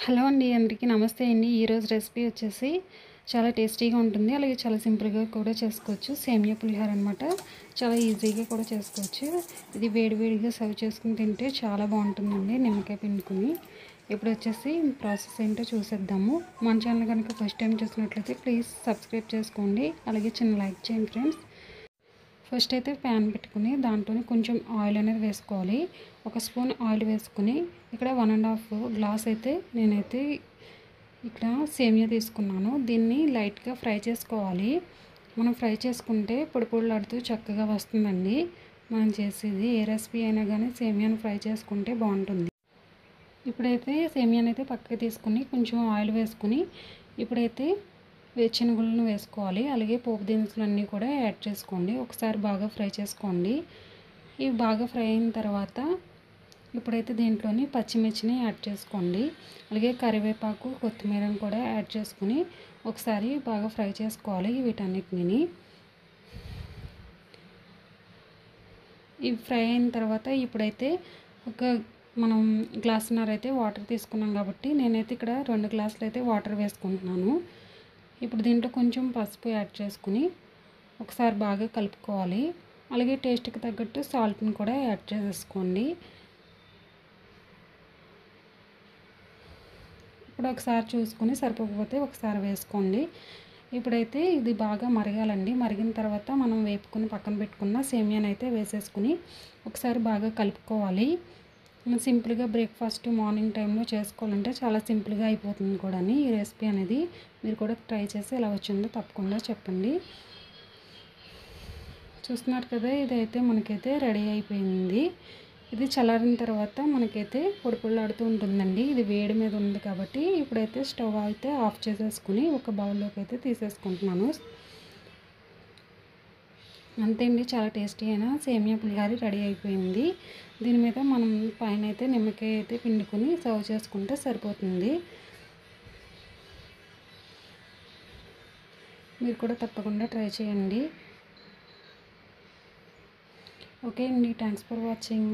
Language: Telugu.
హలో అండి, అందరికీ నమస్తే అండి. ఈరోజు రెసిపీ వచ్చేసి చాలా టేస్టీగా ఉంటుంది, అలాగే చాలా సింపుల్గా కూడా చేసుకోవచ్చు. సేమియా పులిహోర అనమాట. చాలా ఈజీగా కూడా చేసుకోవచ్చు. ఇది వేడివేడిగా సర్వ్ చేసుకుని తింటే చాలా బాగుంటుందండి, నిమ్మకాయ పిండుకుని. ఇప్పుడు వచ్చేసి ప్రాసెస్ ఏంటో చూసేద్దాము. మన ఛానల్ కనుక ఫస్ట్ టైం చూసినట్లయితే ప్లీజ్ సబ్స్క్రైబ్ చేసుకోండి, అలాగే చిన్న లైక్ చేయండి ఫ్రెండ్స్. ఫస్ట్ అయితే ప్యాన్ పెట్టుకుని దాంట్లోనే కొంచెం ఆయిల్ అనేది వేసుకోవాలి. ఒక స్పూన్ ఆయిల్ వేసుకుని ఇక్కడ 1.5 గ్లాస్ అయితే నేనైతే ఇక్కడ సేమియా తీసుకున్నాను. దీన్ని లైట్గా ఫ్రై చేసుకోవాలి. మనం ఫ్రై చేసుకుంటే పొడి పొడిలాడుతూ చక్కగా వస్తుందండి. మనం చేసేది ఏ రెసిపీ అయినా కానీ సేమియాను ఫ్రై చేసుకుంటే బాగుంటుంది. ఇప్పుడైతే సేమియాని అయితే పక్కకి తీసుకుని కొంచెం ఆయిల్ వేసుకుని ఇప్పుడైతే వేరుశనగలను వేసుకోవాలి. అలాగే పోపు దినుసులు అన్నీ కూడా యాడ్ చేసుకోండి. ఒకసారి బాగా ఫ్రై చేసుకోండి. ఇవి బాగా ఫ్రై అయిన తర్వాత ఇప్పుడైతే దీంట్లోని పచ్చిమిర్చిని యాడ్ చేసుకోండి. అలాగే కరివేపాకు, కొత్తిమీరని కూడా యాడ్ చేసుకుని ఒకసారి బాగా ఫ్రై చేసుకోవాలి వీటన్నిటిని. ఇవి ఫ్రై అయిన తర్వాత ఇప్పుడైతే మనం గ్లాసున్నర అయితే వాటర్ తీసుకున్నాం కాబట్టి నేనైతే ఇక్కడ 2 గ్లాసులు అయితే వాటర్ వేసుకుంటున్నాను. ఇప్పుడు దీంట్లో కొంచెం పసుపు యాడ్ చేసుకుని ఒకసారి బాగా కలుపుకోవాలి. అలాగే టేస్ట్కి తగ్గట్టు సాల్ట్ని కూడా యాడ్ చేసుకోండి. ఇప్పుడు ఒకసారి చూసుకొని సరిపోకపోతే ఒకసారి వేసుకోండి. ఇప్పుడైతే ఇది బాగా మరగాలండి. మరిగిన తర్వాత మనం వేపుకొని పక్కన పెట్టుకున్న సేమియాని అయితే వేసేసుకుని ఒకసారి బాగా కలుపుకోవాలి. సింపుల్గా బ్రేక్ఫాస్ట్ మార్నింగ్ టైంలో చేసుకోవాలంటే చాలా సింపుల్గా అయిపోతుంది కూడా ఈ రెసిపీ అనేది. మీరు కూడా ట్రై చేసి ఎలా వచ్చిందో తప్పకుండా చెప్పండి. చూస్తున్నారు కదా, ఇదైతే మనకైతే రెడీ అయిపోయింది. ఇది చల్లారిన తర్వాత మనకైతే పొడి పొడిలాడుతూ ఉంటుందండి. ఇది వేడి మీద ఉంది కాబట్టి ఇప్పుడైతే స్టవ్ అయితే ఆఫ్ చేసేసుకుని ఒక బౌల్లోకి అయితే తీసేసుకుంటున్నాను. అంతే అండి, చాలా టేస్టీ అయిన సేమియా పులిహోర రెడీ అయిపోయింది. దీని మీద మనం పైన అయితే నిమ్మకాయ అయితే పిండుకొని సర్వ్ చేసుకుంటే సరిపోతుంది. మీరు కూడా తప్పకుండా ట్రై చేయండి. ఓకే అండి, థ్యాంక్స్ ఫర్ వాచింగ్.